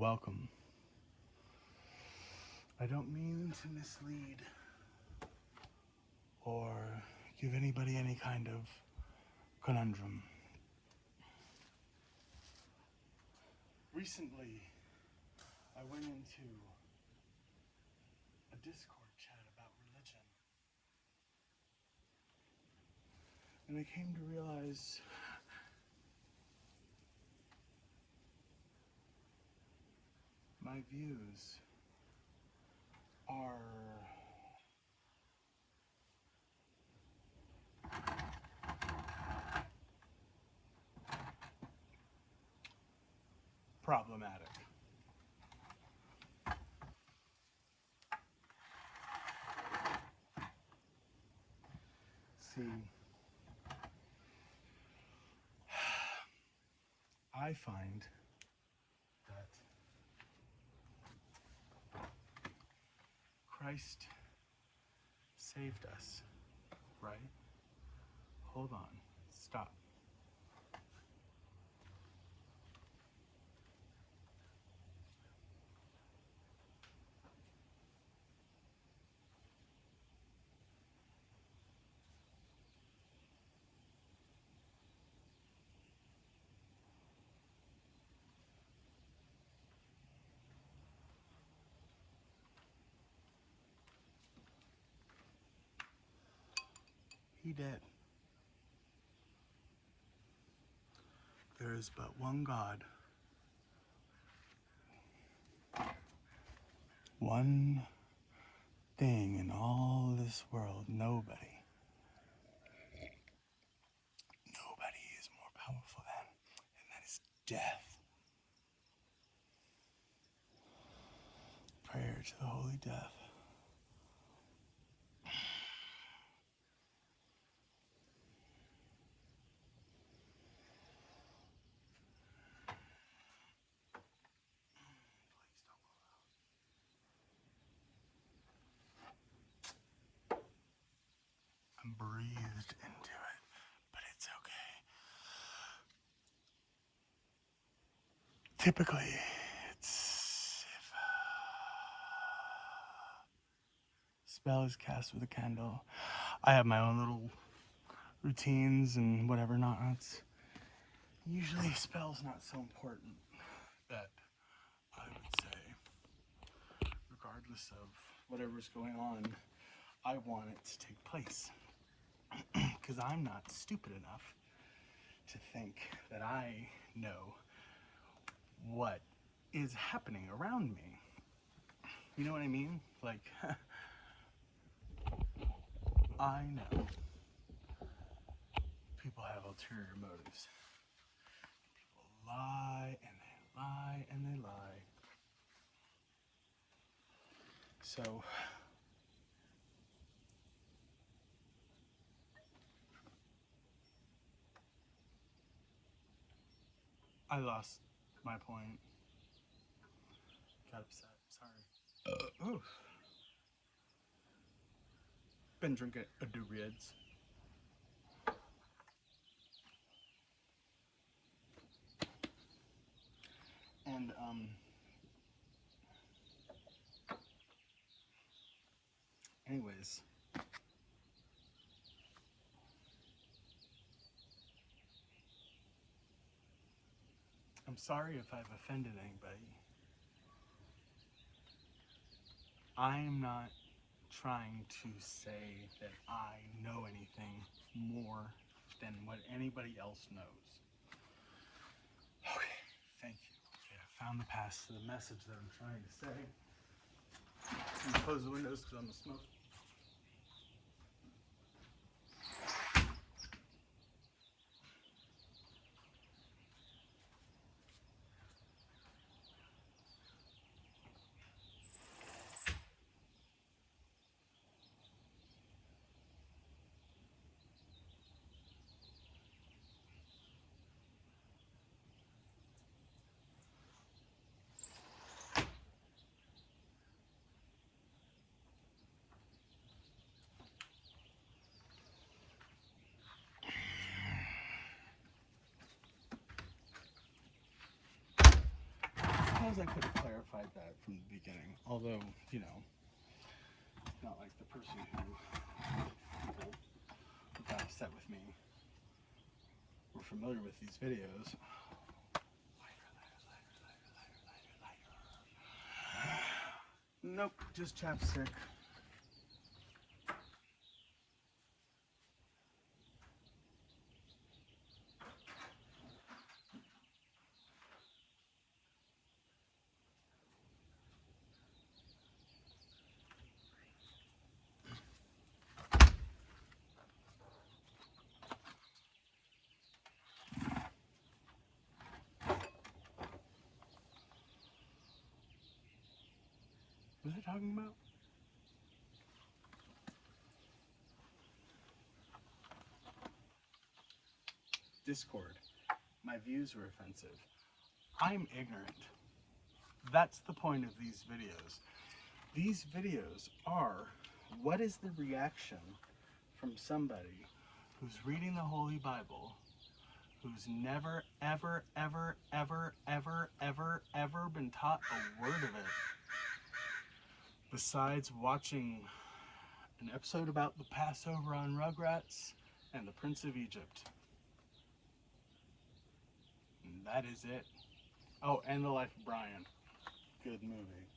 welcome. I don't mean to mislead or give anybody any kind of conundrum. Recently, I went into a Discord chat about religion, and I came to realize my views are problematic. See, I find that Christ saved us, right? Hold on, stop. He did. There is but one God, one thing in all this world. Nobody is more powerful than, and that is death. Prayer to the holy death. I'm breathed into it, but it's okay. Typically, it's if a spell is cast with a candle. I have my own little routines and whatever nots. Usually, spell's not so important that I would say, regardless of whatever's going on, I want it to take place. Because I'm not stupid enough to think that I know what is happening around me. You know what I mean? Like, I know people have ulterior motives. People lie and they lie and they lie. So, I lost my point. Got upset. Sorry. Oof. Been drinking a Durieds. And, anyways. I'm sorry if I've offended anybody. I am not trying to say that I know anything more than what anybody else knows. Okay, thank you. Okay, I found the pass to the message that I'm trying to say. I'm gonna close the windows because I'm gonna smoke. suppose I could have clarified that from the beginning, although, you know, not like the person who got upset with me were familiar with these videos. Nope, just chapstick. What was I talking about? Discord. My views were offensive. I'm ignorant. That's the point of these videos. These videos are, what is the reaction from somebody who's reading the Holy Bible, who's never, ever, ever, ever, ever, ever, ever been taught a word of it, besides watching an episode about the Passover on Rugrats and the Prince of Egypt. And that is it. Oh, and The Life of Brian. Good movie.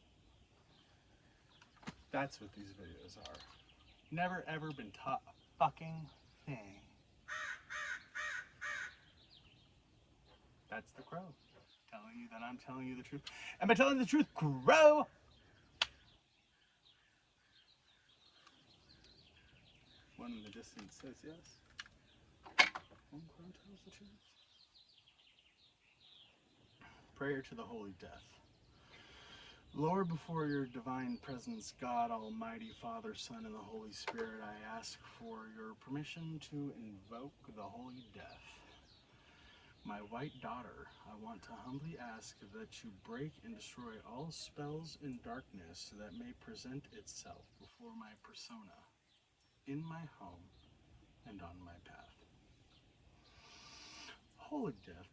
That's what these videos are. Never ever been taught a fucking thing. That's the crow. Telling you that I'm telling you the truth. Am I telling the truth, crow? One in the distance says yes. One crow tells the truth. Prayer to the Holy Death. Lord, before your divine presence, God, Almighty Father, Son, and the Holy Spirit, I ask for your permission to invoke the Holy Death. My white daughter, I want to humbly ask that you break and destroy all spells in darkness that may present itself before my persona, in my home, and on my path. Holy Death,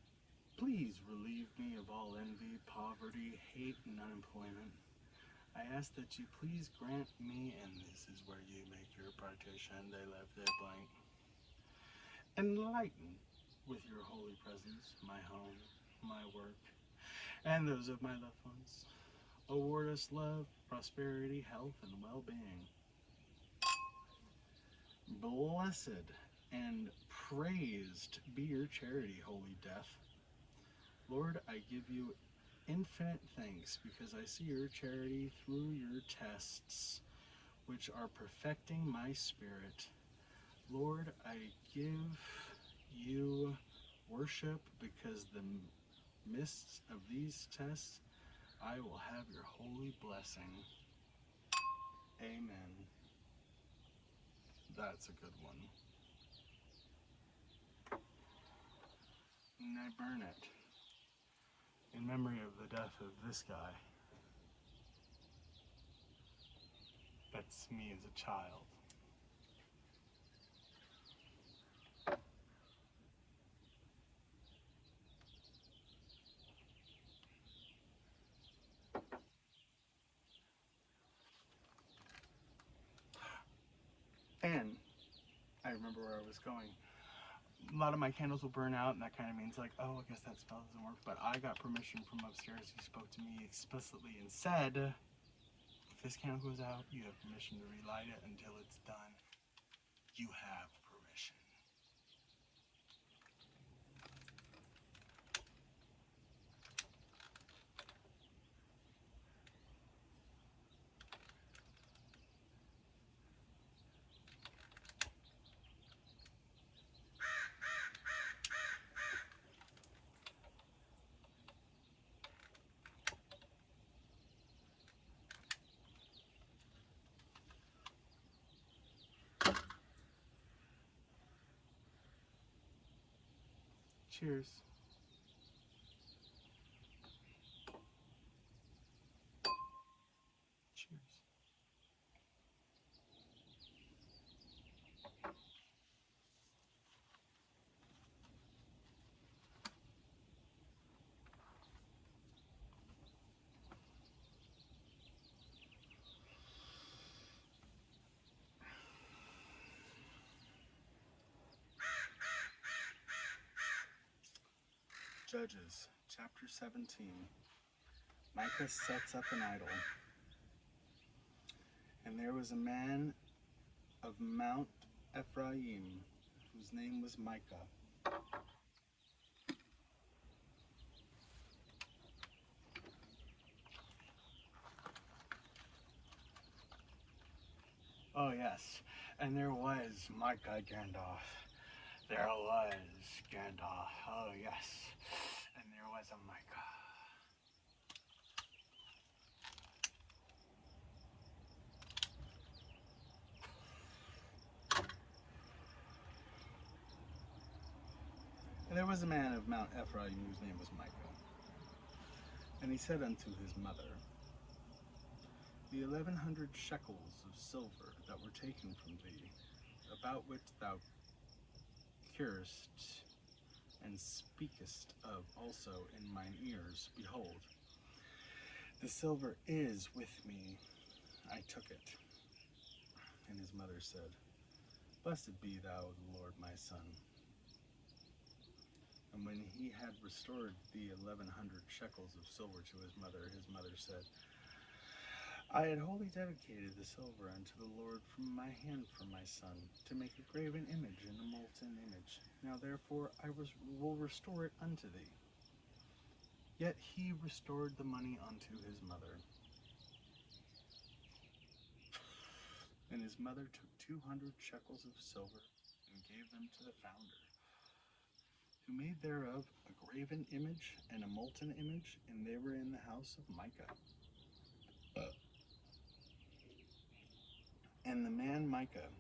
please relieve me of all envy, poverty, hate, and unemployment. I ask that you please grant me, and this is where you make your partition, they left their blank. Enlighten with your holy presence my home, my work, and those of my loved ones. Award us love, prosperity, health, and well-being. Blessed and praised be your charity, Holy Death. Lord, I give you infinite thanks because I see your charity through your tests, which are perfecting my spirit. Lord, I give you worship because the midst of these tests, I will have your holy blessing. Amen. That's a good one. And I burn it in memory of the death of this guy. That's me as a child. And I remember where I was going. A lot of my candles will burn out, and that kind of means like, oh, I guess that spell doesn't work. But I got permission from upstairs. He spoke to me explicitly and said, if this candle goes out, you have permission to relight it until it's done. You have permission. Cheers. Cheers. Judges, chapter 17. Micah sets up an idol. And there was a man of Mount Ephraim, whose name was Micah. Oh yes, and there was Micah Gandalf. There was Gandalf. Oh yes, and there was a Micah. And there was a man of Mount Ephraim whose name was Micah. And he said unto his mother, The 1100 shekels of silver that were taken from thee, about which thou curest and speakest of also in mine ears, behold, the silver is with me. I took it. And his mother said, Blessed be thou the Lord, my son. And when he had restored the 1100 shekels of silver to his mother said, I had wholly dedicated the silver unto the Lord from my hand for my son, to make a graven image and a molten image. Now therefore I will restore it unto thee. Yet he restored the money unto his mother. And his mother took 200 shekels of silver and gave them to the founder, who made thereof a graven image and a molten image, and they were in the house of Micah. And the man Micah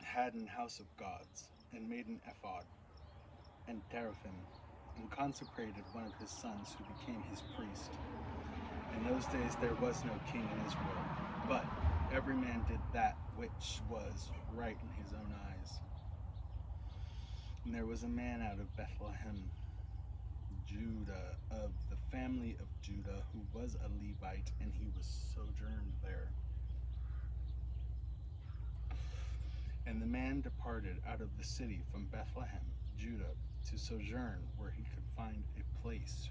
had an house of gods, and made an ephod, and teraphim, and consecrated one of his sons, who became his priest. In those days there was no king in Israel, but every man did that which was right in his own eyes. And there was a man out of Bethlehem, Judah, of the family of Judah, who was a Levite, and he was sojourned there. And the man departed out of the city from Bethlehem, Judah, to sojourn where he could find a place,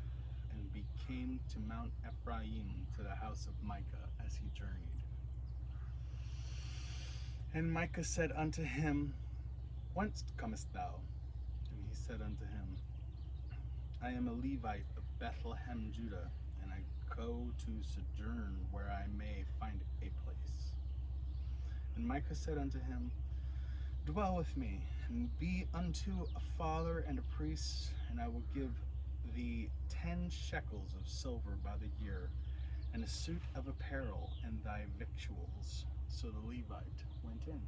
and came to Mount Ephraim, to the house of Micah, as he journeyed. And Micah said unto him, Whence comest thou? And he said unto him, I am a Levite of Bethlehem, Judah, and I go to sojourn where I may find a place. And Micah said unto him, Dwell with me, and be unto a father and a priest, and I will give thee 10 shekels of silver by the year, and a suit of apparel, and thy victuals. So the Levite went in.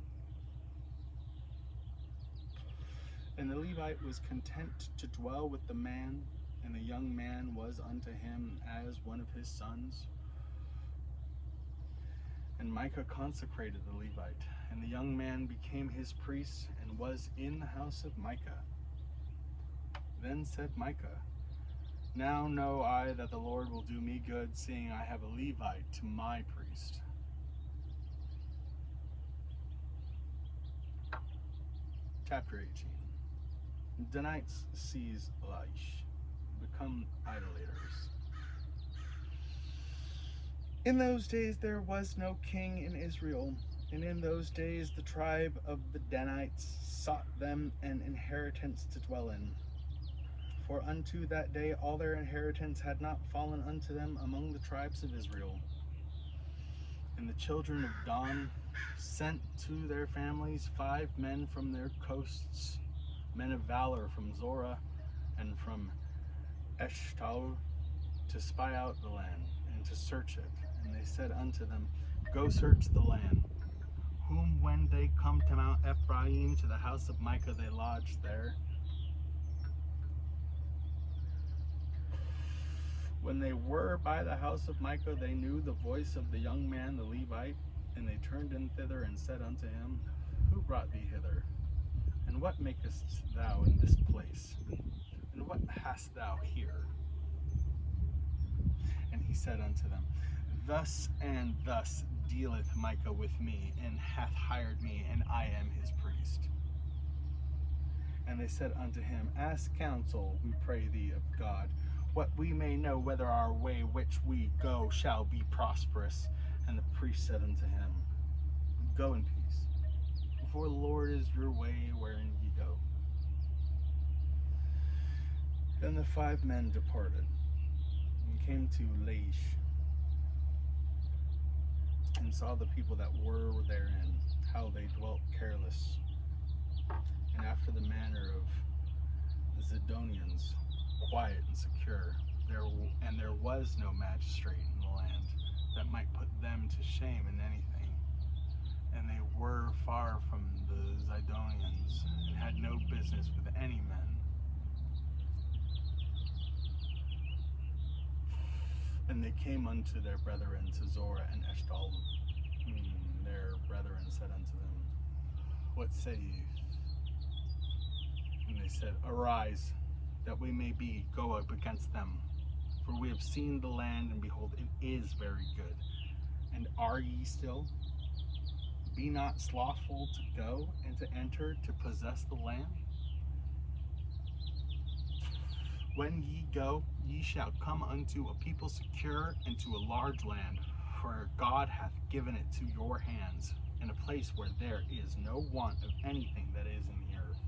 And the Levite was content to dwell with the man, and the young man was unto him as one of his sons. And Micah consecrated the Levite, and the young man became his priest, and was in the house of Micah. Then said Micah, Now know I that the Lord will do me good, seeing I have a Levite to my priest. Chapter 18. Danites seize Laish, become idolaters. In those days there was no king in Israel, and in those days the tribe of the Danites sought them an inheritance to dwell in. For unto that day all their inheritance had not fallen unto them among the tribes of Israel. And the children of Dan sent to their families 5 men from their coasts, men of valor from Zorah and from Eshtaol, to spy out the land and to search it. And they said unto them, Go search the land. Whom when they come to Mount Ephraim, to the house of Micah, they lodged there. When they were by the house of Micah, they knew the voice of the young man, the Levite, and they turned in thither and said unto him, Who brought thee hither? And what makest thou in this place? And what hast thou here? And he said unto them, Thus and thus dealeth Micah with me, and hath hired me, and I am his priest. And they said unto him, Ask counsel, we pray thee, of God, what we may know whether our way which we go shall be prosperous. And the priest said unto him, Go in peace, for the Lord is your way wherein ye go. Then the 5 men departed, and came to Laish, and saw the people that were therein, how they dwelt careless, and after the manner of the Zidonians, quiet and secure. There was no magistrate in the land that might put them to shame in anything. And they were far from the Zidonians, and had no business with any men. And they came unto their brethren to Zorah and Eshtaol. Their brethren said unto them, What say ye? And they said, Arise, that we may go up against them. For we have seen the land, and behold, it is very good. And are ye still? Be not slothful to go and to enter to possess the land. When ye go, ye shall come unto a people secure and to a large land, for God hath given it to your hands, in a place where there is no want of anything that is in the earth.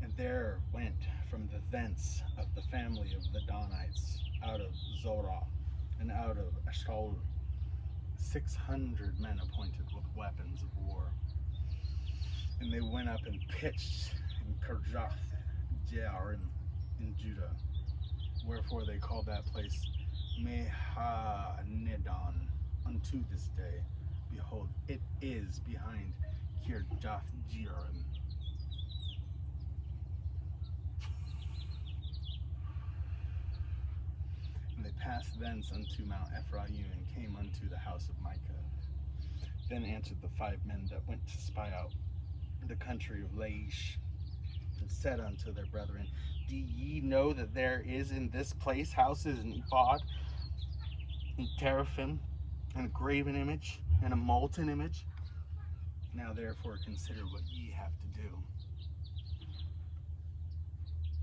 And there went from the thence of the family of the Danites, out of Zorah and out of Eshtaol, 600 men appointed with weapons of war. And they went up and pitched in Kirjath Jearim in Judah, wherefore they called that place Mehanedon unto this day. Behold, it is behind Kirjath Jearim. And they passed thence unto Mount Ephraim, and came unto the house of Micah. Then answered the 5 men that went to spy out the country of Laish, and said unto their brethren, Do ye know that there is in this place houses and ephod, and teraphim, and a graven image, and a molten image? Now therefore consider what ye have to do.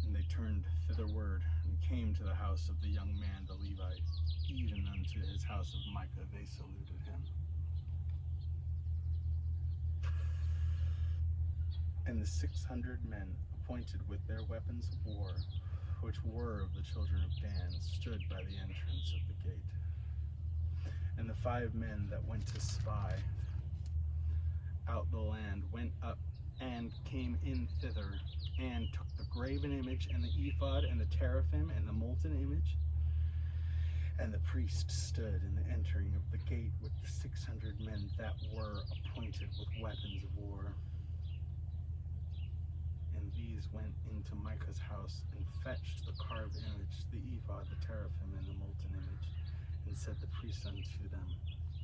And they turned thitherward, and came to the house of the young man the Levite, even unto his house of Micah. They saluted him. And the 600 men appointed with their weapons of war, which were of the children of Dan, stood by the entrance of the gate. And the 5 men that went to spy out the land went up and came in thither, and took the graven image, and the ephod, and the teraphim, and the molten image. And the priest stood in the entering of the gate with the 600 men that were appointed with weapons of war. And these went into Micah's house, and fetched the carved image, the ephod, the teraphim, and the molten image. And said the priest unto them,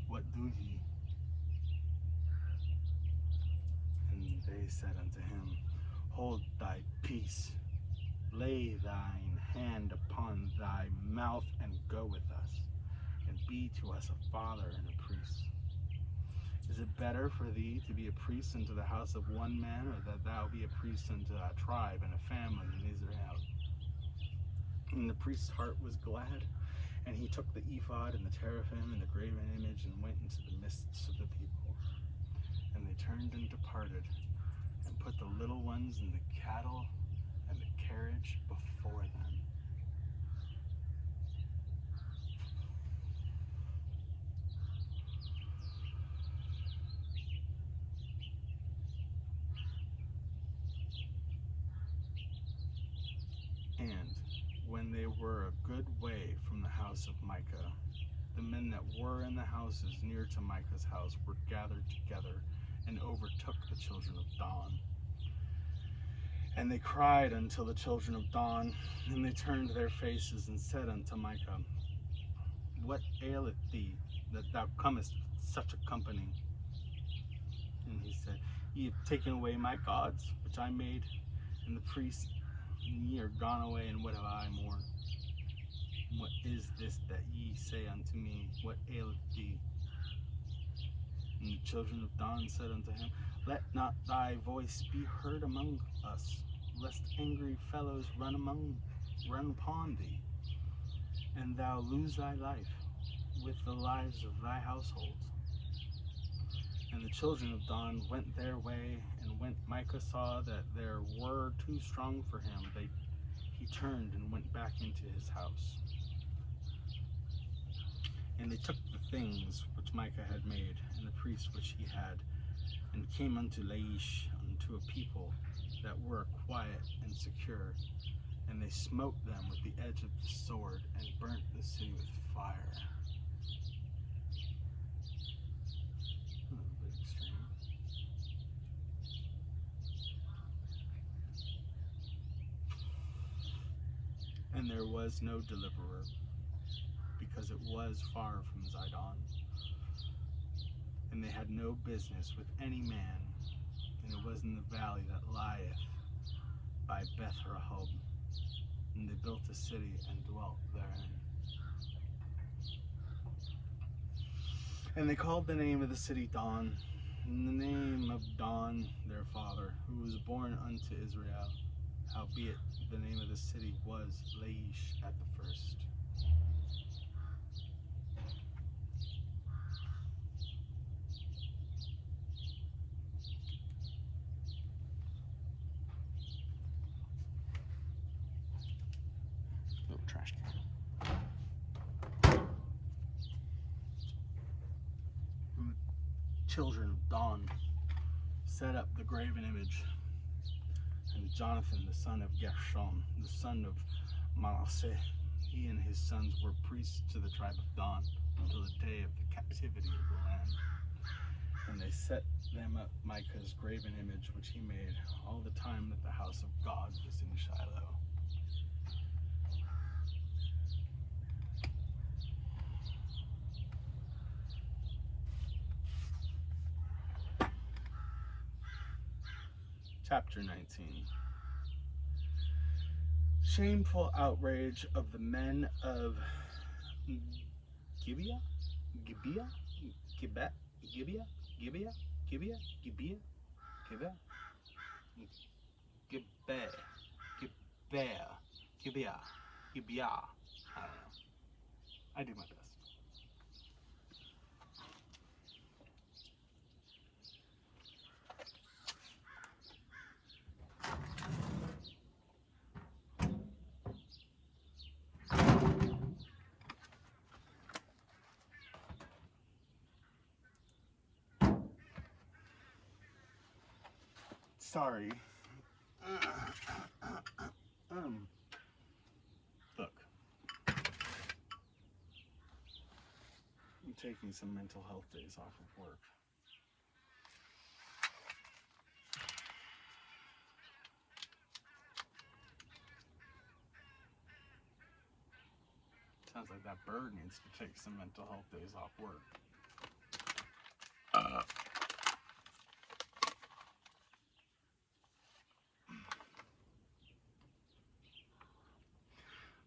What do ye? And they said unto him, Hold thy peace, lay thine hand upon thy mouth, and go with us, and be to us a father and a priest. Is it better for thee to be a priest unto the house of one man, or that thou be a priest unto a tribe and a family in Israel? And the priest's heart was glad, and he took the ephod and the teraphim and the graven image, and went into the midst of the people. And they turned and departed, and put the little ones and the cattle and the carriage before them. And when they were a good way from the house of Micah, the men that were in the houses near to Micah's house were gathered together, and overtook the children of Dan. And they cried unto the children of Dan, and they turned their faces, and said unto Micah, What aileth thee, that thou comest with such a company? And he said, Ye have taken away my gods, which I made, and the priests, and ye are gone away, and what have I more? What is this that ye say unto me? What aileth thee? And the children of Don said unto him, Let not thy voice be heard among us, lest angry fellows run upon thee, and thou lose thy life with the lives of thy household. And the children of Don went their way, and when Micah saw that there were too strong for him, he turned and went back into his house. And they took the things which Micah had made, and the priests which he had, and came unto Laish, unto a people that were quiet and secure. And they smote them with the edge of the sword, and burnt the city with fire. A little bit extreme. And there was no deliverer, because it was far from Zidon. And they had no business with any man, and it was in the valley that lieth by Beth Rehob. And they built a city and dwelt therein. And they called the name of the city Don, in the name of Don their father, who was born unto Israel. Howbeit the name of the city was Laish at the first. Little trash can. And the children of Don set up the graven image. And Jonathan, the son of Gershom, the son of Manasseh, he and his sons were priests to the tribe of Dan until the day of the captivity of the land. And they set them up Micah's graven image, which he made all the time that the house of God was in Shiloh. Chapter 19. Shameful outrage of the men of Gibeah, Gibeah, Gibeah, Gibeah, Gibeah, Gibeah, Gibeah, Gibeah, Gibeah, Gibeah, Gibeah, Gibeah. I don't know. I do my best. Sorry. Look. I'm taking some mental health days off of work. Sounds like that bird needs to take some mental health days off work.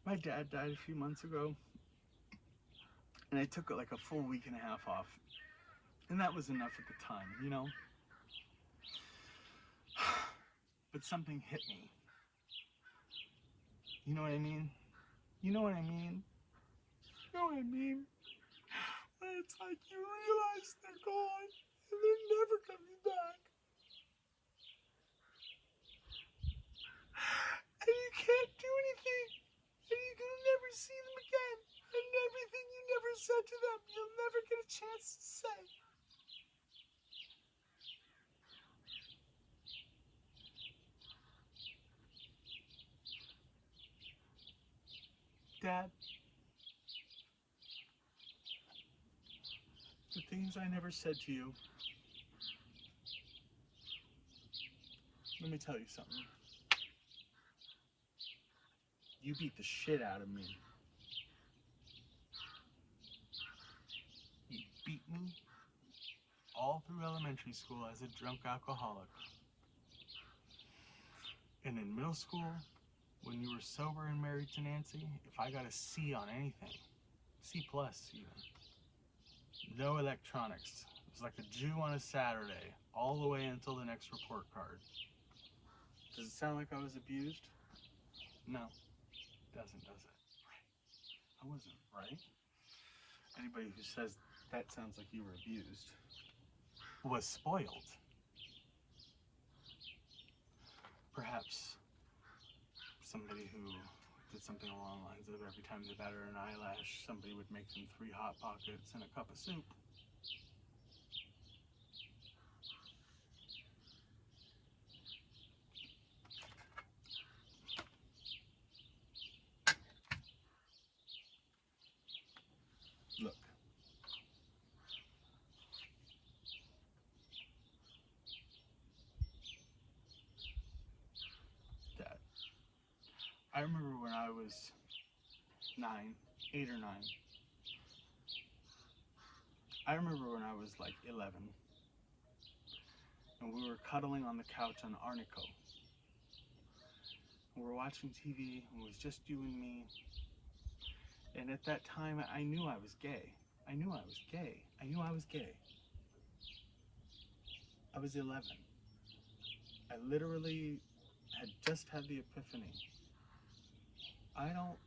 My dad died a few months ago, and I took like a full week and a half off. And that was enough at the time, you know? But something hit me. You know what I mean? You know what I mean? You know what I mean? When it's like you realize they're gone, and they're never coming back. And you can't do anything. And you can never see them again. And everything you never said to them, you'll never get a chance to say. Dad, the things I never said to you, let me tell you something. You beat the shit out of me. You beat me all through elementary school as a drunk alcoholic. And in middle school, when you were sober and married to Nancy, if I got a C on anything, C plus even, no electronics, was like a Jew on a Saturday, all the way until the next report card. Does it sound like I was abused? No, doesn't, does it? Right. I wasn't, right? Anybody who says that sounds like you were abused was spoiled. Perhaps somebody who did something along the lines of every time they batter an eyelash, somebody would make them 3 Hot Pockets and a cup of soup. Look. Dad. I remember when I was 9, 8 or 9. I remember when I was like 11. And we were cuddling on the couch on Arnico. We were watching TV, and it was just you and me. And at that time, I knew I was gay. I knew I was gay. I knew I was gay. I was 11. I literally had just had the epiphany. I don't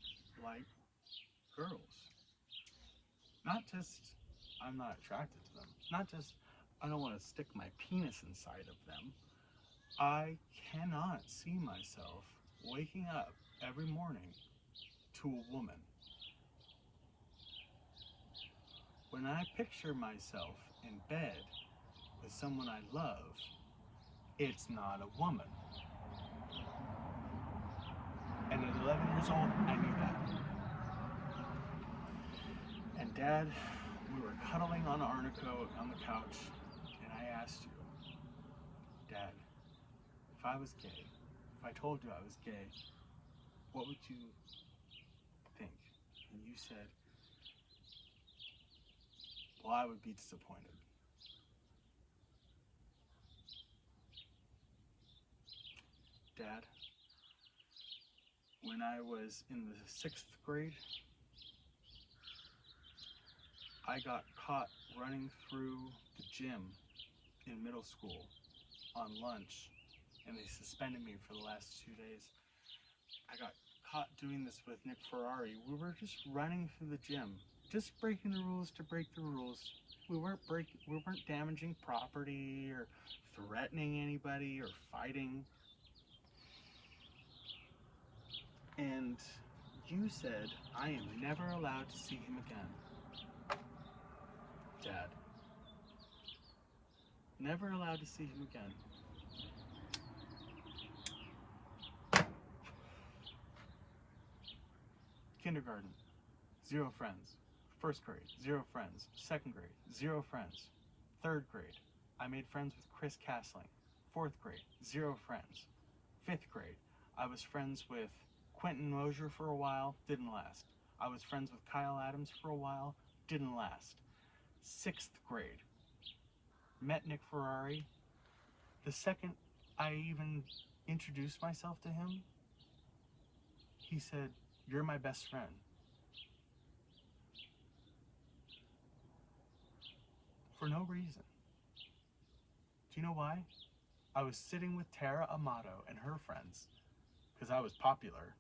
like girls. Not just I'm not attracted to them. Not just I don't want to stick my penis inside of them. I cannot see myself waking up every morning to a woman. When I picture myself in bed with someone I love, it's not a woman. And at 11 years old, I knew that. And Dad, we were cuddling on Arnico on the couch, and I asked you, Dad, if I was gay, if I told you I was gay, what would you think? And you said, well, I would be disappointed. Dad, when I was in the 6th grade, I got caught running through the gym in middle school on lunch, and they suspended me for the last 2 days. I got caught doing this with Nick Ferrari. We were just running through the gym, just breaking the rules to break the rules. We weren't damaging property or threatening anybody or fighting. And you said, I am never allowed to see him again. Dad. Never allowed to see him again. Kindergarten, 0 friends. 1st grade, 0 friends. 2nd grade, 0 friends. 3rd grade, I made friends with Chris Castling. 4th grade, 0 friends. 5th grade, I was friends with Quentin Mosier for a while, didn't last. I was friends with Kyle Adams for a while, didn't last. 6th grade, met Nick Ferrari. The second I even introduced myself to him, he said, you're my best friend. For no reason. Do you know why? I was sitting with Tara Amato and her friends because I was popular.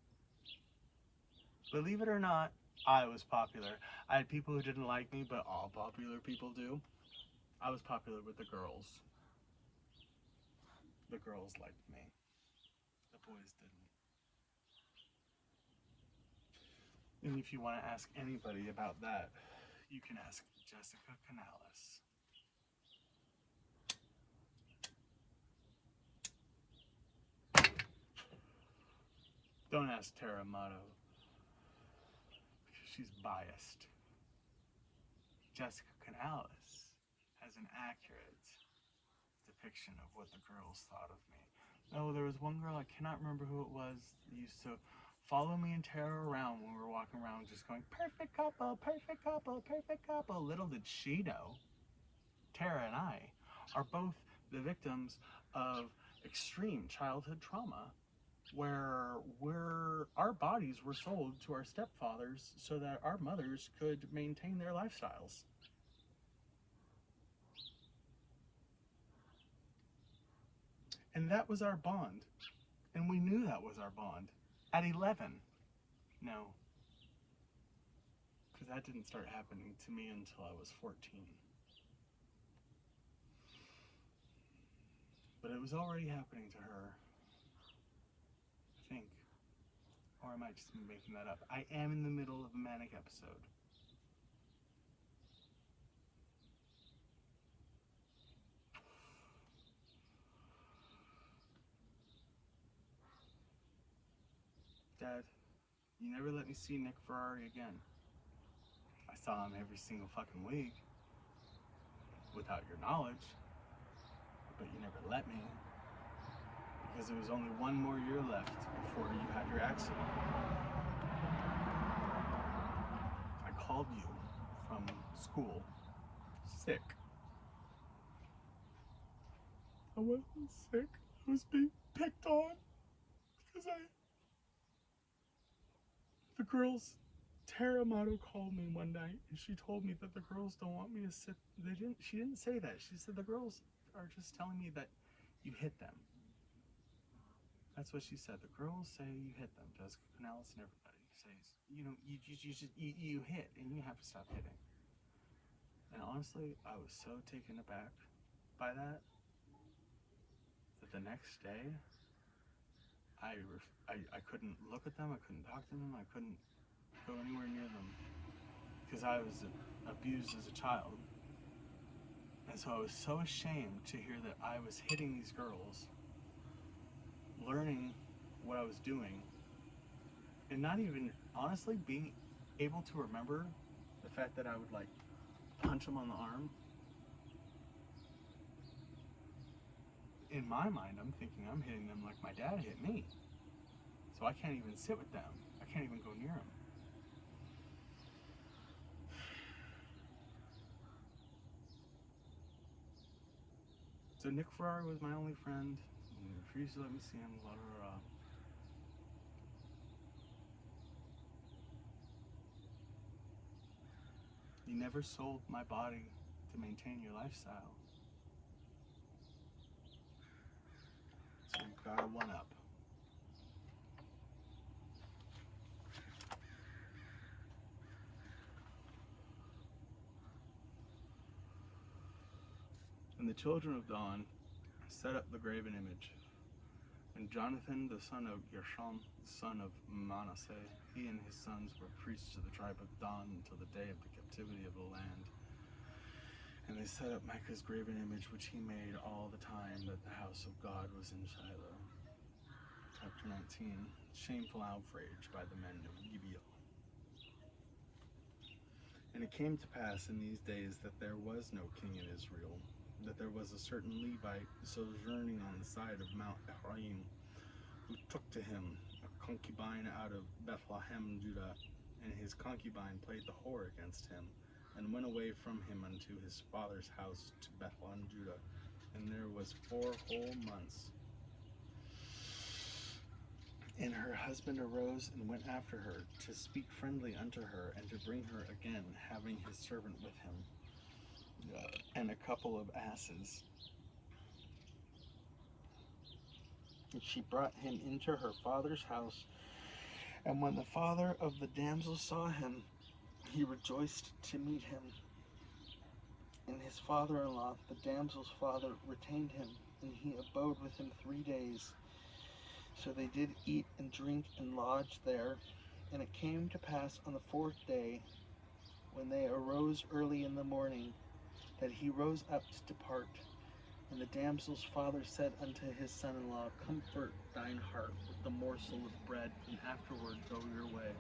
Believe it or not, I was popular. I had people who didn't like me, but all popular people do. I was popular with the girls. The girls liked me. The boys didn't. And if you want to ask anybody about that, you can ask Jessica Canales. Don't ask Tara Amato, because she's biased. Jessica Canales has an accurate depiction of what the girls thought of me. No, there was one girl, I cannot remember who it was, that used to follow me and Tara around when we were walking around just going, perfect couple, perfect couple, perfect couple. Little did she know, Tara and I are both the victims of extreme childhood trauma where our bodies were sold to our stepfathers so that our mothers could maintain their lifestyles. And that was our bond. And we knew that was our bond. At 11. No. Because that didn't start happening to me until I was 14. But it was already happening to her. I think. Or I might just be making that up. I am in the middle of a manic episode. Dad, you never let me see Nick Ferrari again. I saw him every single fucking week. Without your knowledge. But you never let me. Because there was only one more year left before you had your accident. I called you from school, sick. I wasn't sick. I was being picked on because the girls, Tara Amato called me one night and she told me that the girls don't want me to sit. She didn't say that. She said the girls are just telling me that you hit them. That's what she said. The girls say you hit them. Jessica Canales and everybody says, you hit and you have to stop hitting. And honestly, I was so taken aback by that the next day, I couldn't look at them, I couldn't talk to them, I couldn't go anywhere near them because I was abused as a child. And so I was so ashamed to hear that I was hitting these girls, learning what I was doing, and not even, honestly, being able to remember the fact that I would like punch them on the arm. In my mind, I'm thinking I'm hitting them like my dad hit me. So I can't even sit with them. I can't even go near them. So Nick Ferrari was my only friend. He refused to let me see him, blah, blah, blah. You never sold my body to maintain your lifestyle. So you've got to one up. And the children of Dawn set up the graven image. And Jonathan, the son of Gershom, the son of Manasseh, he and his sons were priests to the tribe of Dan until the day of the captivity of the land. And they set up Micah's graven image, which he made all the time that the house of God was in Shiloh. Chapter 19, shameful outrage by the men of Gibeah. And it came to pass in these days that there was no king in Israel, that there was a certain Levite sojourning on the side of Mount Ephraim, who took to him a concubine out of Bethlehem, Judah, and his concubine played the whore against him, and went away from him unto his father's house to Bethlehem, Judah. And there was 4 whole months. And her husband arose and went after her, to speak friendly unto her, and to bring her again, having his servant with him, and a couple of asses. And she brought him into her father's house. And when the father of the damsel saw him, he rejoiced to meet him. And his father-in-law, the damsel's father, retained him, and he abode with him 3 days. So they did eat and drink and lodge there. And it came to pass on the 4th day, when they arose early in the morning, that he rose up to depart. And the damsel's father said unto his son-in-law, Comfort thine heart with the morsel of bread, and afterward go your way.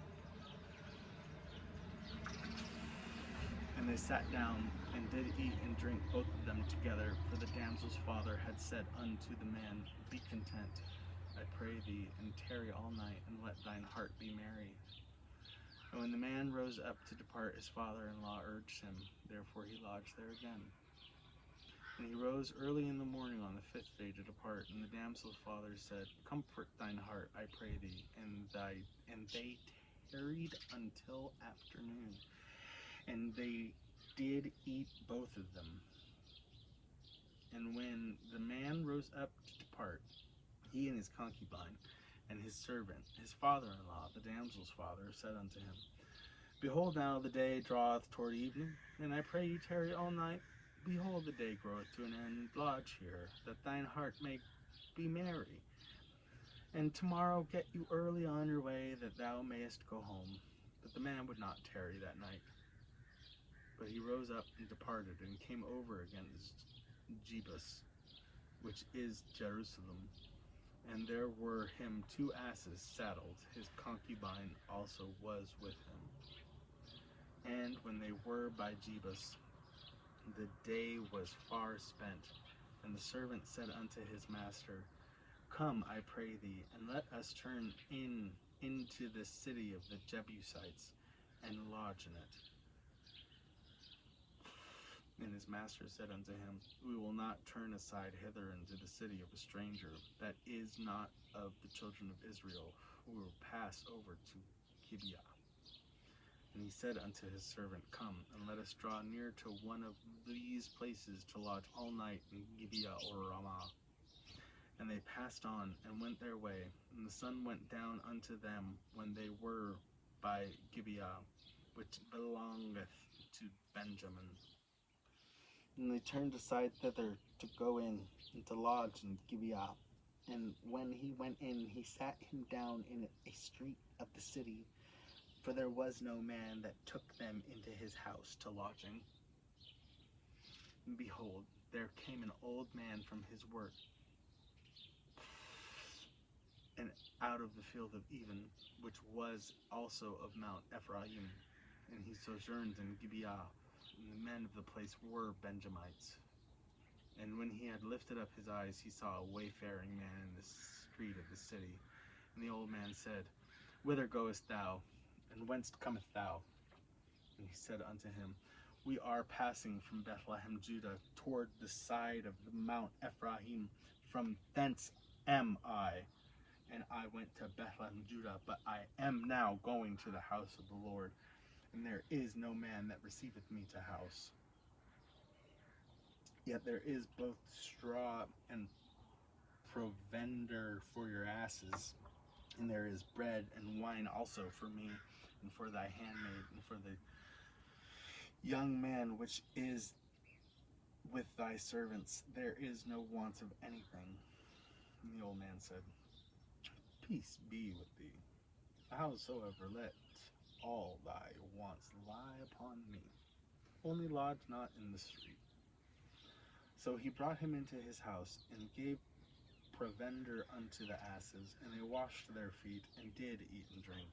And they sat down, and did eat and drink both of them together. For the damsel's father had said unto the man, Be content, I pray thee, and tarry all night, and let thine heart be merry. And when the man rose up to depart, his father-in-law urged him. Therefore he lodged there again. And he rose early in the morning on the 5th day to depart. And the damsel's father said, Comfort thine heart, I pray thee. And they tarried until afternoon. And they did eat both of them. And when the man rose up to depart, he and his concubine, and his servant, his father-in-law, the damsel's father, said unto him, Behold, now the day draweth toward evening, and I pray you tarry all night. Behold, the day groweth to an end. Lodge here, that thine heart may be merry. And tomorrow get you early on your way, that thou mayest go home. But the man would not tarry that night. But he rose up and departed, and came over against Jebus, which is Jerusalem. And there were him 2 asses saddled. His concubine also was with him. And when they were by Jebus, the day was far spent. And the servant said unto his master, Come, I pray thee, and let us turn into the city of the Jebusites, and lodge in it. And his master said unto him, We will not turn aside hither into the city of a stranger, that is not of the children of Israel, who will pass over to Gibeah. And he said unto his servant, Come, and let us draw near to one of these places to lodge all night in Gibeah or Ramah. And they passed on, and went their way, and the sun went down unto them when they were by Gibeah, which belongeth to Benjamin. And they turned aside thither to go in, and to lodge in Gibeah. And when he went in, he sat him down in a street of the city, for there was no man that took them into his house to lodging. And behold, there came an old man from his work, and out of the field of Even, which was also of Mount Ephraim, and he sojourned in Gibeah, and the men of the place were Benjamites. And when he had lifted up his eyes, he saw a wayfaring man in the street of the city. And the old man said, Whither goest thou, and whence comest thou? And he said unto him, We are passing from Bethlehem, Judah, toward the side of the Mount Ephraim. From thence am I. And I went to Bethlehem, Judah, but I am now going to the house of the Lord. And there is no man that receiveth me to house. Yet there is both straw and provender for your asses, and there is bread and wine also for me, and for thy handmaid, and for the young man which is with thy servants. There is no want of anything. And the old man said, Peace be with thee. Howsoever, let all thy wants lie upon me. Only lodge not in the street. So he brought him into his house, and gave provender unto the asses, and they washed their feet, and did eat and drink.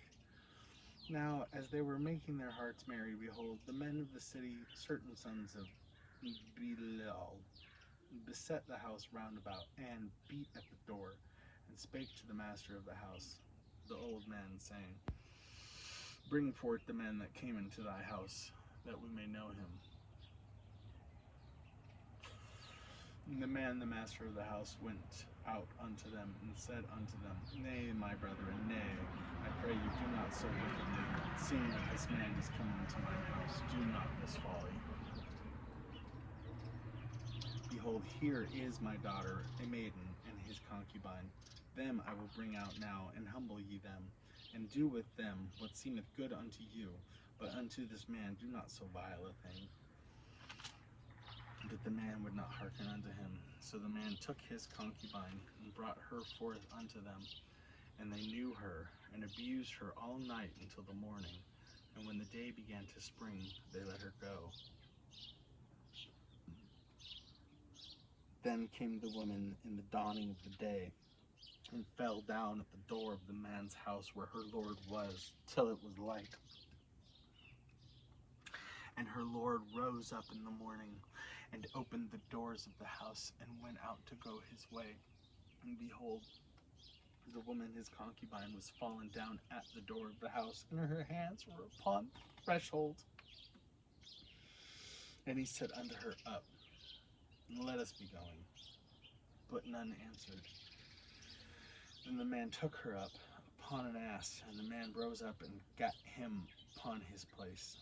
Now, as they were making their hearts merry, behold, the men of the city, certain sons of Belial, beset the house round about, and beat at the door, and spake to the master of the house, the old man, saying, Bring forth the man that came into thy house, that we may know him. And the master of the house, went out unto them, and said unto them, Nay, my brethren, nay, I pray you, do not so wickedly. Seeing that this man is come into mine house, do not this folly. Behold, here is my daughter, a maiden, and his concubine. Them I will bring out now, and humble ye them, and do with them what seemeth good unto you. But unto this man do not so vile a thing. But the man would not hearken unto him. So the man took his concubine, and brought her forth unto them. And they knew her, and abused her all night until the morning. And when the day began to spring, they let her go. Then came the woman in the dawning of the day, and fell down at the door of the man's house where her lord was, till it was light. And her lord rose up in the morning, and opened the doors of the house, and went out to go his way. And behold, the woman, his concubine, was fallen down at the door of the house, and her hands were upon the threshold. And he said unto her, Up, and let us be going. But none answered. Then the man took her up upon an ass, and the man rose up and gat him upon his place.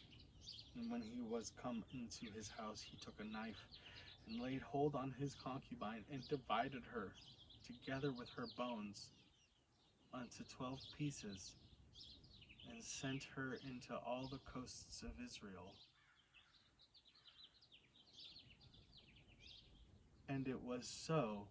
And when he was come into his house, he took a knife, and laid hold on his concubine, and divided her, together with her bones, unto 12 pieces, and sent her into all the coasts of Israel. And it was so,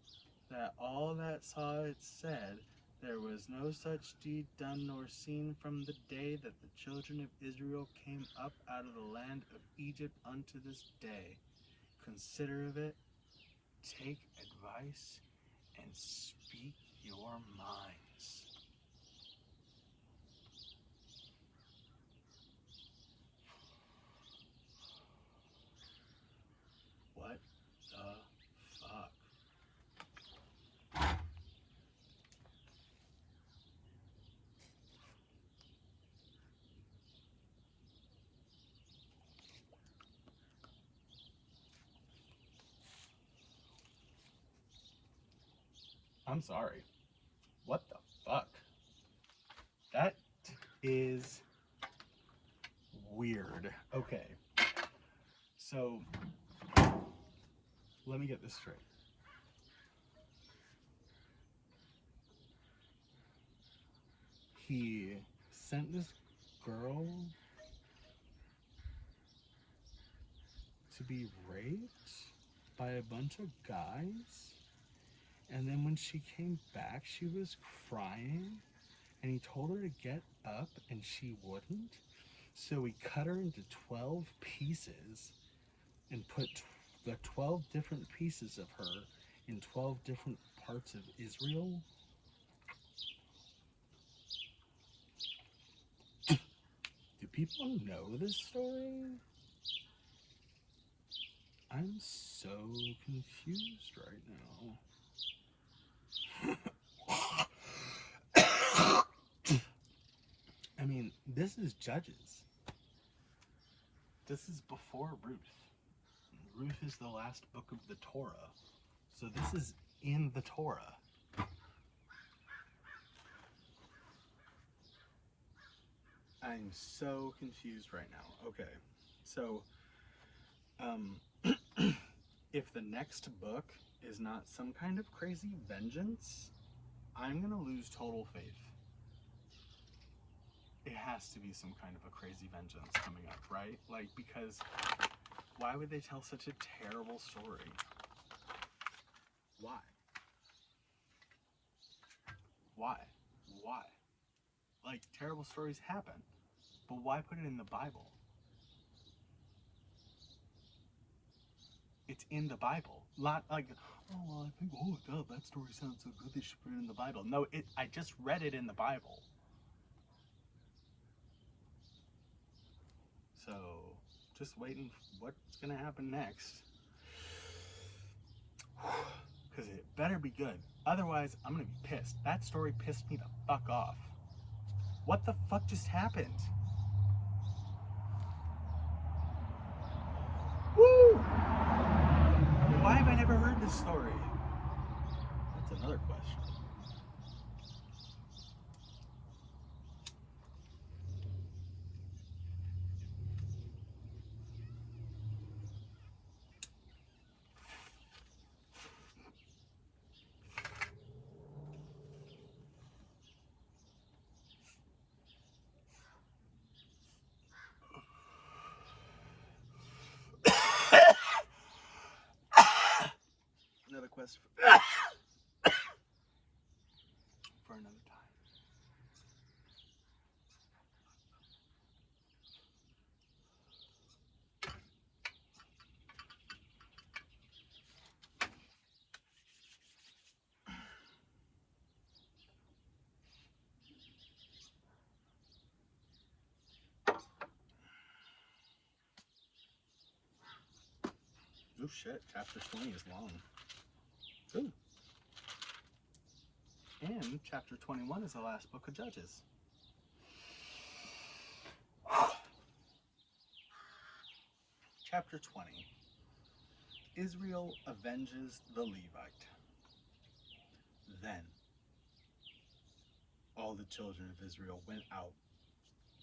that all that saw it said, there was no such deed done nor seen from the day that the children of Israel came up out of the land of Egypt unto this day. Consider of it, take advice, and speak your minds. What the fuck? I'm sorry. What the fuck? That is weird. Okay. So, let me get this straight. He sent this girl to be raped by a bunch of guys, and then when she came back, she was crying, and he told her to get up, and she wouldn't. So he cut her into 12 pieces and put the 12 different pieces of her in 12 different parts of Israel. Do people know this story? I'm so confused right now. I mean, this is Judges. This is before Ruth. Ruth is the last book of the Torah. So this is in the Torah. I'm so confused right now. Okay. So, if the next book is not some kind of crazy vengeance, I'm gonna lose total faith. It has to be some kind of a crazy vengeance coming up, right? Like, because why would they tell such a terrible story? Why? Why? Why? Like, terrible stories happen, but why put it in the Bible? It's in the Bible. Not like, oh, well, I think, oh, duh, that story sounds so good, they should put it in the Bible. No, I just read it in the Bible. So, just waiting for what's going to happen next. Because it better be good. Otherwise, I'm going to be pissed. That story pissed me the fuck off. What the fuck just happened? Woo! Why have I never heard this story? That's another question. Another question for another time. Oh shit, chapter 20 is long. Ooh. And chapter 21 is the last book of Judges. Chapter 20. Israel avenges the Levite. Then all the children of Israel went out,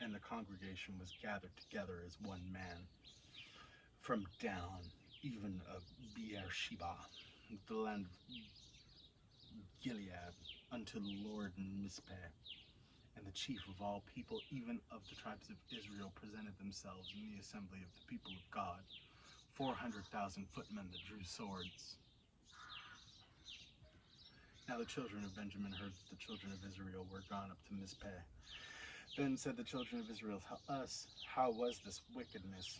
and the congregation was gathered together as one man, from Dan even of Beersheba, the land of Gilead, unto the Lord in Mizpeh. And the chief of all people, even of the tribes of Israel, presented themselves in the assembly of the people of God, 400,000 footmen that drew swords. Now the children of Benjamin heard that the children of Israel were gone up to Mizpeh. Then said the children of Israel to us, how was this wickedness?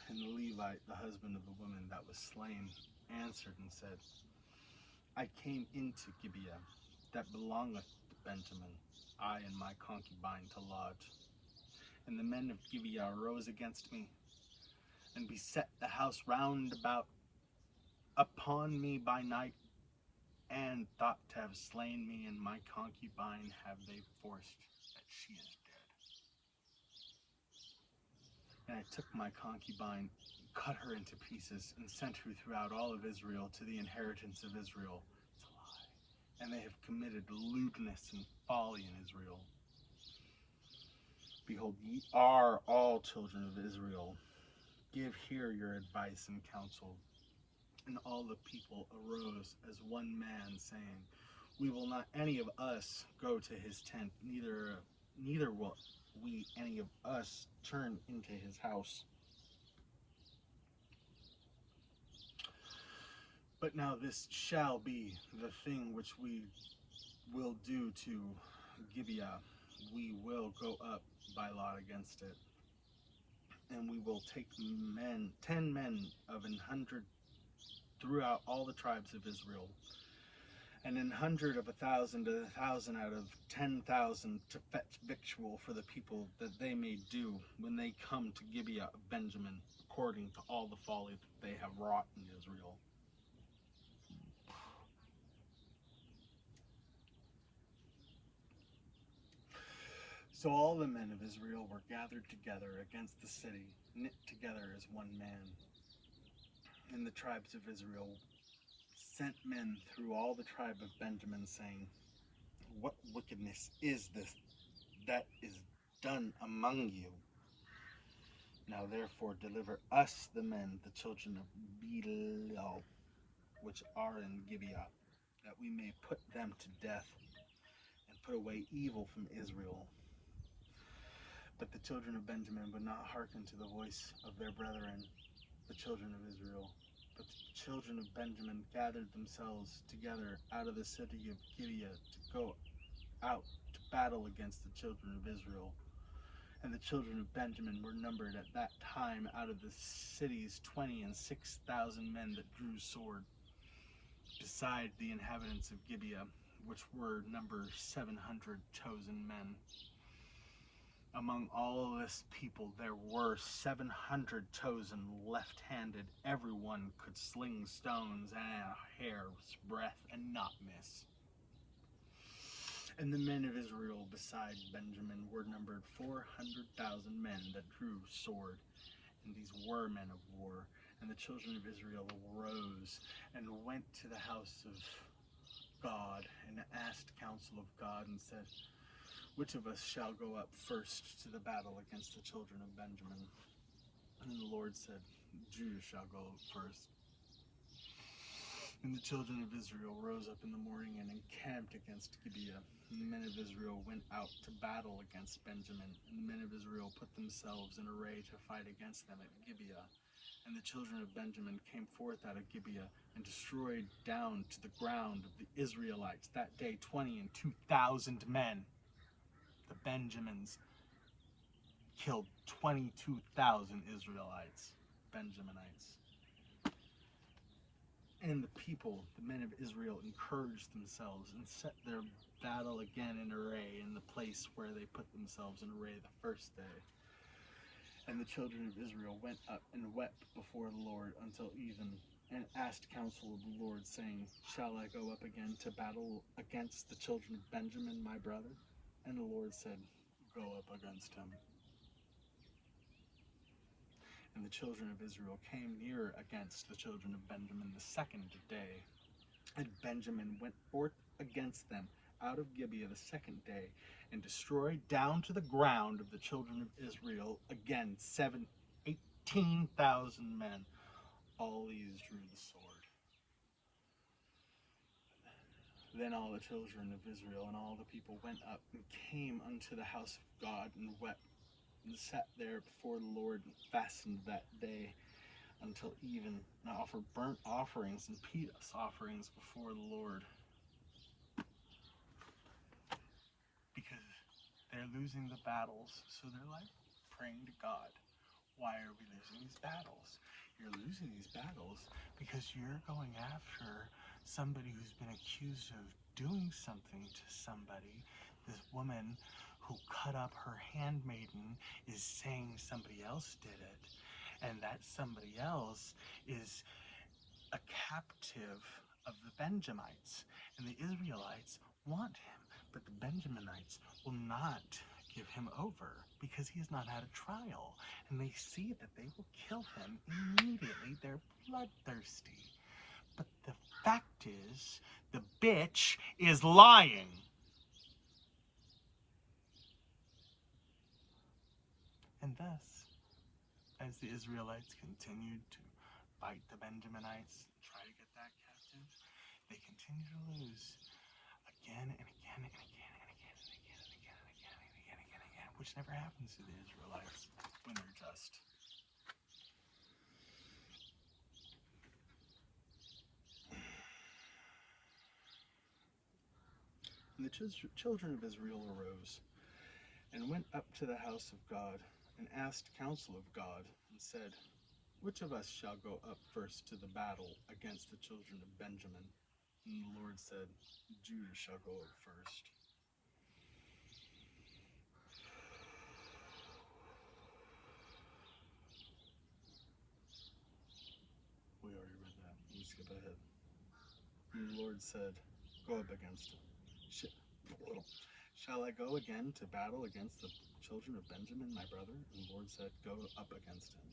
And the Levite, the husband of the woman that was slain, answered and said, I came into Gibeah, that belongeth to Benjamin, I and my concubine to lodge. And the men of Gibeah arose against me, and beset the house round about upon me by night, and thought to have slain me, and my concubine have they forced, that she is dead. And I took my concubine, cut her into pieces, and sent her throughout all of Israel to the inheritance of Israel. It's a lie. And they have committed lewdness and folly in Israel. Behold, ye are all children of Israel. Give here your advice and counsel. And all the people arose as one man, saying, we will not any of us go to his tent, neither will we any of us turn into his house. But now this shall be the thing which we will do to Gibeah. We will go up by lot against it, and we will take 10 men of 100 throughout all the tribes of Israel, and 100 of 1,000 to 1,000 out of 10,000 to fetch victual for the people, that they may do when they come to Gibeah of Benjamin, according to all the folly that they have wrought in Israel. So all the men of Israel were gathered together against the city, knit together as one man. And the tribes of Israel sent men through all the tribe of Benjamin, saying, what wickedness is this that is done among you? Now therefore deliver us the men, the children of Belial, which are in Gibeah, that we may put them to death, and put away evil from Israel. But the children of Benjamin would not hearken to the voice of their brethren, the children of Israel. But the children of Benjamin gathered themselves together out of the city of Gibeah to go out to battle against the children of Israel. And the children of Benjamin were numbered at that time out of the cities 26,000 men that drew sword, beside the inhabitants of Gibeah, which were numbered 700 chosen men. Among all this people there were 700 chosen left-handed. Everyone could sling stones and a hair's breadth and not miss. And the men of Israel beside Benjamin were numbered 400,000 men that drew sword, and these were men of war. And the children of Israel arose and went to the house of God, and asked counsel of God, and said, which of us shall go up first to the battle against the children of Benjamin? And the Lord said, Judah shall go first. And the children of Israel rose up in the morning and encamped against Gibeah. And the men of Israel went out to battle against Benjamin. And the men of Israel put themselves in array to fight against them at Gibeah. And the children of Benjamin came forth out of Gibeah, and destroyed down to the ground of the Israelites that day 22,000 men. The Benjamins killed 22,000 Israelites, Benjaminites. And the people, the men of Israel, encouraged themselves and set their battle again in array in the place where they put themselves in array the first day. And the children of Israel went up and wept before the Lord until even, and asked counsel of the Lord, saying, shall I go up again to battle against the children of Benjamin, my brother? And the Lord said, go up against him. And the children of Israel came near against the children of Benjamin the second day. And Benjamin went forth against them out of Gibeah the second day, and destroyed down to the ground of the children of Israel again 18,000 men. all these drew the sword. Then all the children of Israel and all the people went up and came unto the house of God and wept and sat there before the Lord and fastened that day until even, and offered burnt offerings and peace offerings before the Lord. Because they're losing the battles, so they're like praying to God. Why are we losing these battles? You're losing these battles because you're going after somebody who's been accused of doing something to somebody. This woman who cut up her handmaiden is saying somebody else did it, and that somebody else is a captive of the Benjamites, and the Israelites want him, but the Benjaminites will not give him over because he has not had a trial, and they see that they will kill him immediately. They're bloodthirsty. But the fact is, the bitch is lying. And thus, as the Israelites continued to fight the Benjaminites, try to get that captive, they continue to lose again and again and again and again and again and again and again and again and again and again, which never happens to the Israelites when they're just. And the children of Israel arose and went up to the house of God and asked counsel of God and said, which of us shall go up first to the battle against the children of Benjamin? And the Lord said, Judah shall go up first. We already read that. Let me skip ahead. And the Lord said, go up against him. Shall I go again to battle against the children of Benjamin, my brother? And the Lord said, go up against him.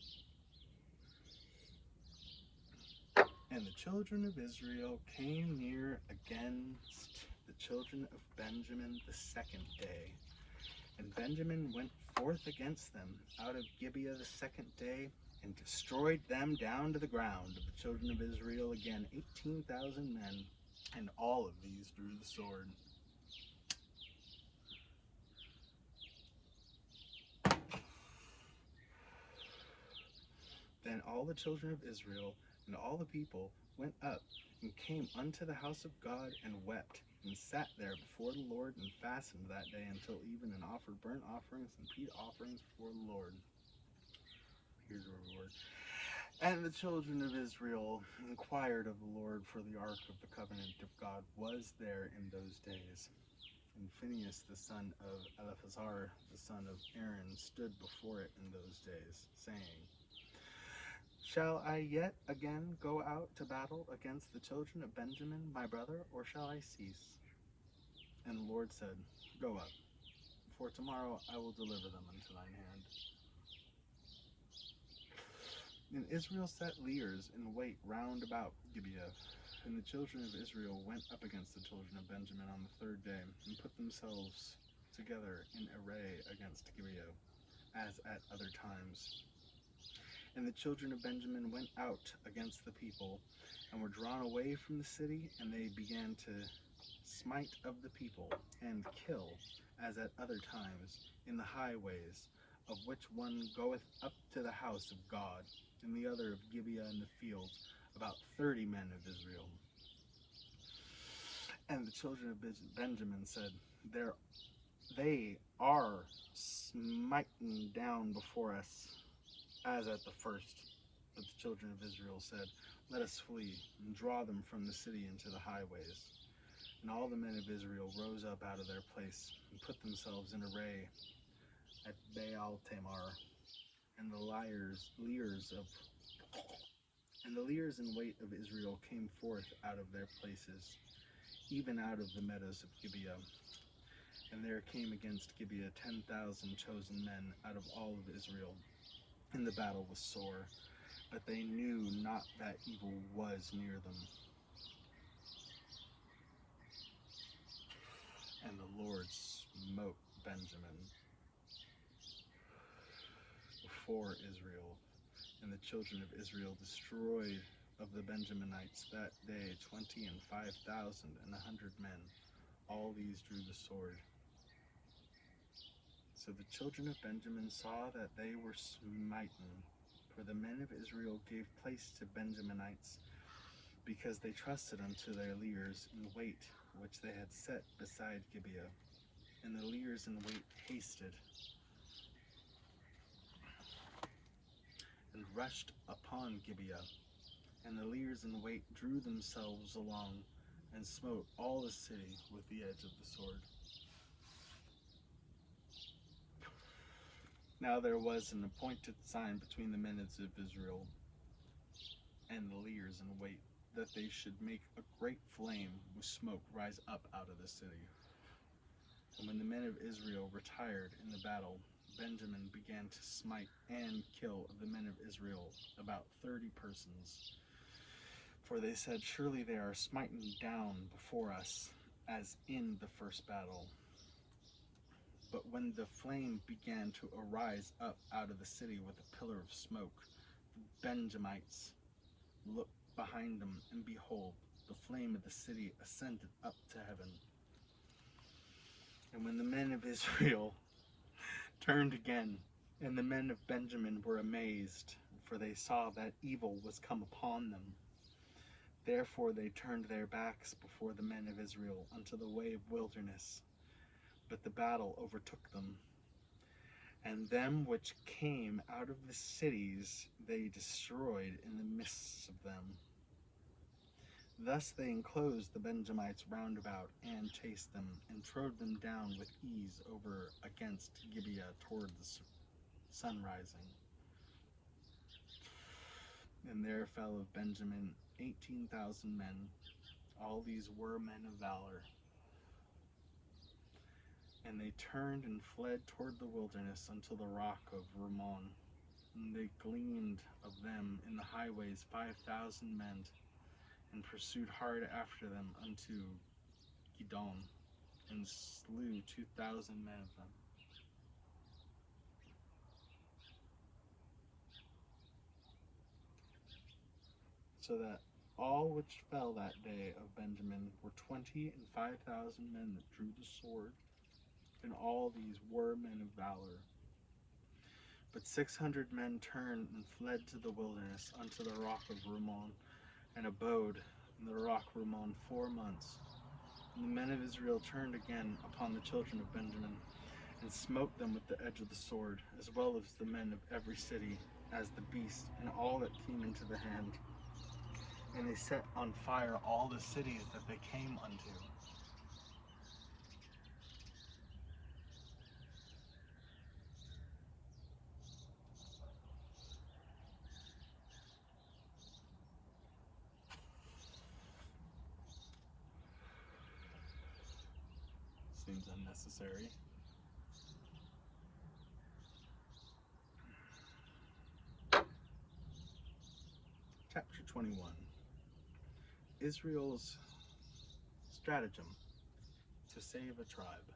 And the children of Israel came near against the children of Benjamin the second day. And Benjamin went forth against them out of Gibeah the second day, and destroyed them down to the ground. Of the children of Israel again 18,000 men, and all of these drew the sword. Then all the children of Israel and all the people went up and came unto the house of God and wept, and sat there before the Lord and fastened that day until even, and offered burnt offerings and peace offerings before the Lord. Here's our reward. And the children of Israel inquired of the Lord, for the ark of the covenant of God was there in those days. And Phinehas the son of Eleazar the son of Aaron stood before it in those days, saying, shall I yet again go out to battle against the children of Benjamin, my brother, or shall I cease? And the Lord said, go up, for tomorrow I will deliver them into thine hand. And Israel set leers in wait round about Gibeah. And the children of Israel went up against the children of Benjamin on the third day, and put themselves together in array against Gibeah, as at other times. And the children of Benjamin went out against the people, and were drawn away from the city, and they began to smite of the people, and kill, as at other times, in the highways, of which one goeth up to the house of God, and the other of Gibeah in the field, about 30 men of Israel. And the children of Benjamin said, they are smitten down before us, as at the first. But the children of Israel said, let us flee, and draw them from the city into the highways. And all the men of Israel rose up out of their place, and put themselves in array at Baal Tamar. And the leers in wait of Israel came forth out of their places, even out of the meadows of Gibeah. And there came against Gibeah 10,000 chosen men out of all of Israel. And the battle was sore, but they knew not that evil was near them. And the Lord smote Benjamin before Israel, And the children of Israel destroyed of the Benjaminites that day 25,100 men. All these drew the sword. So the children of Benjamin saw that they were smitten, for the men of Israel gave place to Benjaminites, because they trusted unto their leaders in wait, which they had set beside Gibeah. And the leaders in wait hasted, and rushed upon Gibeah. And the leaders in wait drew themselves along, and smote all the city with the edge of the sword. Now there was an appointed sign between the men of Israel and the leaders in wait, that they should make a great flame with smoke rise up out of the city. And when the men of Israel retired in the battle, Benjamin began to smite and kill of the men of Israel about 30 persons. For they said, surely they are smitten down before us, as in the first battle. But when the flame began to arise up out of the city with a pillar of smoke, the Benjamites looked behind them, and behold, the flame of the city ascended up to heaven. And when the men of Israel turned again, and the men of Benjamin were amazed, for they saw that evil was come upon them. Therefore they turned their backs before the men of Israel unto the way of wilderness. But the battle overtook them. And them which came out of the cities they destroyed in the midst of them. Thus they enclosed the Benjamites round about, and chased them, and trode them down with ease over against Gibeah toward the sun rising. And there fell of Benjamin 18,000 men. All these were men of valor. And they turned and fled toward the wilderness unto the rock of Rimmon. And they gleaned of them in the highways 5,000 men, and pursued hard after them unto Gidom, and slew 2,000 men of them. So that all which fell that day of Benjamin were 25,000 men that drew the sword, and all these were men of valor. But 600 men turned and fled to the wilderness unto the rock of Rimmon, and abode in the rock Rimmon 4 months. And the men of Israel turned again upon the children of Benjamin, and smote them with the edge of the sword, as well as the men of every city, as the beast, and all that came into the hand. And they set on fire all the cities that they came unto. Seems unnecessary. Chapter 21. Israel's stratagem to save a tribe.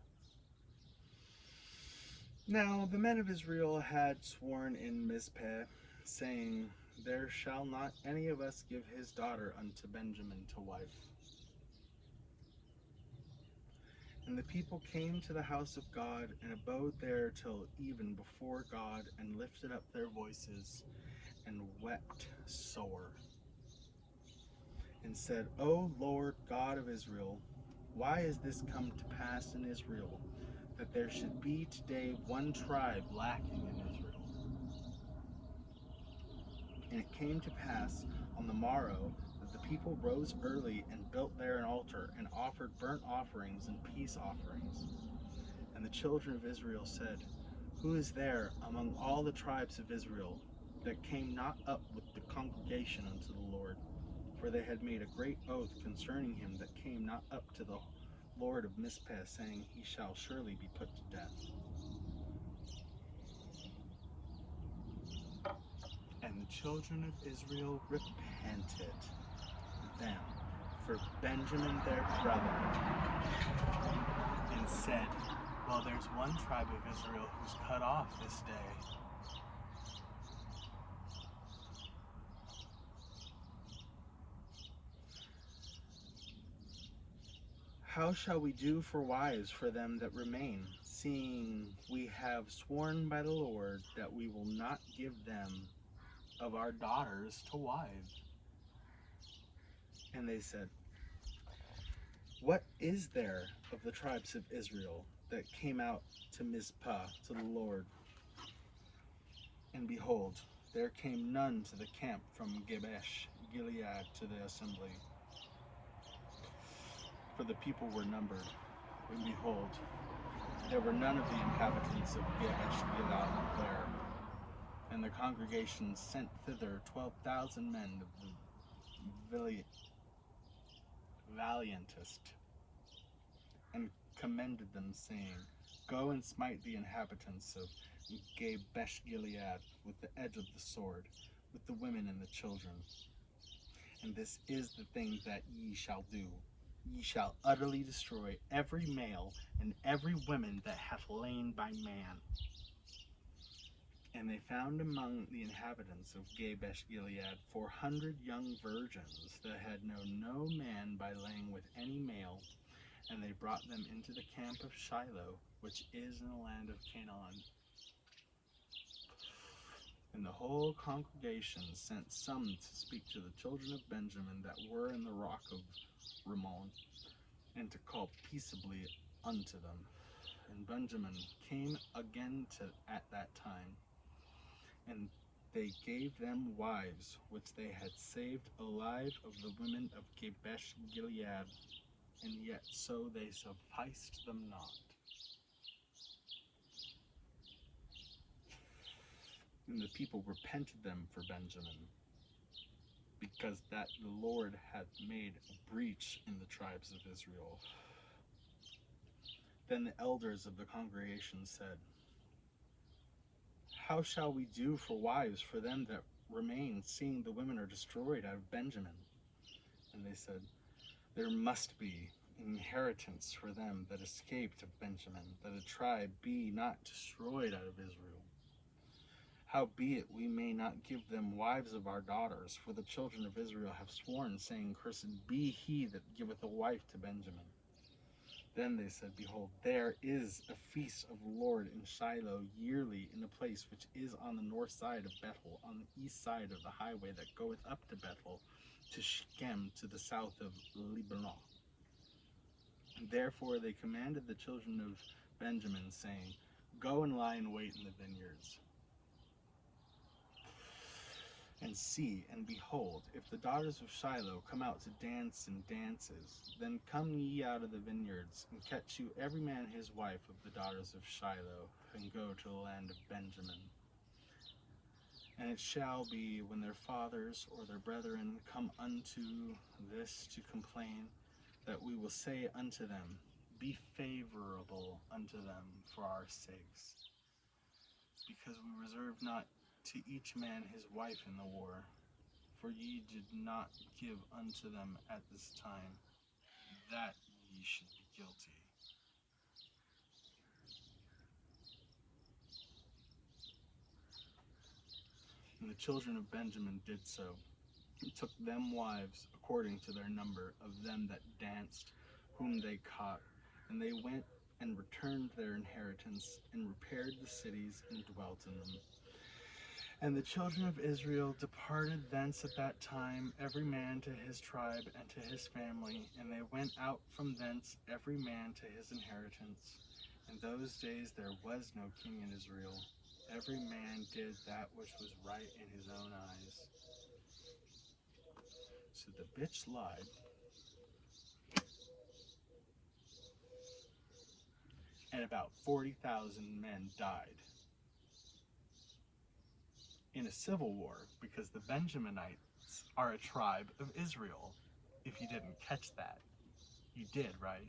Now the men of Israel had sworn in Mizpeh, saying, there shall not any of us give his daughter unto Benjamin to wife. And the people came to the house of God, and abode there till even before God, and lifted up their voices, and wept sore, and said, O Lord God of Israel, why is this come to pass in Israel, that there should be today one tribe lacking in Israel? And it came to pass on the morrow that the people rose early and built there an altar, and offered burnt offerings and peace offerings. And the children of Israel said, who is there among all the tribes of Israel that came not up with the congregation unto the Lord? For they had made a great oath concerning him that came not up to the Lord of Mizpeh, saying, he shall surely be put to death. And the children of Israel repented them for Benjamin their brother, and said, well, there's one tribe of Israel who's cut off this day. How shall we do for wives for them that remain, seeing we have sworn by the Lord that we will not give them of our daughters to wives? And they said, what is there of the tribes of Israel that came out to Mizpah to the Lord? And behold, there came none to the camp from Jabesh Gilead to the assembly, for the people were numbered. And behold, there were none of the inhabitants of Jabesh Gilead there. And the congregation sent thither 12,000 men of the valiantest, and commended them, saying, go and smite the inhabitants of Jabesh Gilead with the edge of the sword, with the women and the children. And this is the thing that ye shall do. Ye shall utterly destroy every male and every woman that hath lain by man. And they found among the inhabitants of Jabesh Gilead 400 young virgins that had known no man by laying with any male, and they brought them into the camp of Shiloh, which is in the land of Canaan. And the whole congregation sent some to speak to the children of Benjamin that were in the rock of Rimmon, and to call peaceably unto them. And Benjamin came again at that time, and they gave them wives, which they had saved alive of the women of Jabesh Gilead, and yet so they sufficed them not. And the people repented them for Benjamin, because that the Lord had made a breach in the tribes of Israel. Then the elders of the congregation said, how shall we do for wives for them that remain, seeing the women are destroyed out of Benjamin? And they said, there must be an inheritance for them that escaped of Benjamin, that a tribe be not destroyed out of Israel. Howbeit we may not give them wives of our daughters, for the children of Israel have sworn, saying, cursed be he that giveth a wife to Benjamin. Then they said, behold, there is a feast of the Lord in Shiloh yearly, in a place which is on the north side of Bethel, on the east side of the highway that goeth up to Bethel, to Shechem, to the south of Lebanon. And therefore they commanded the children of Benjamin, saying, go and lie in wait in the vineyards. And see, and behold, if the daughters of Shiloh come out to dance in dances, then come ye out of the vineyards, and catch you every man his wife of the daughters of Shiloh, and go to the land of Benjamin. And it shall be, when their fathers or their brethren come unto this to complain, that we will say unto them, be favorable unto them for our sakes, because we reserve not to each man his wife in the war. For ye did not give unto them at this time, that ye should be guilty. And the children of Benjamin did so, and took them wives according to their number of them that danced, whom they caught. And they went and returned their inheritance, and repaired the cities, and dwelt in them. And the children of Israel departed thence at that time, every man to his tribe and to his family, and they went out from thence, every man to his inheritance. In those days there was no king in Israel. Every man did that which was right in his own eyes. So the bitch lied, and about 40,000 men died in a civil war, because the Benjaminites are a tribe of Israel. If you didn't catch that, you did, right?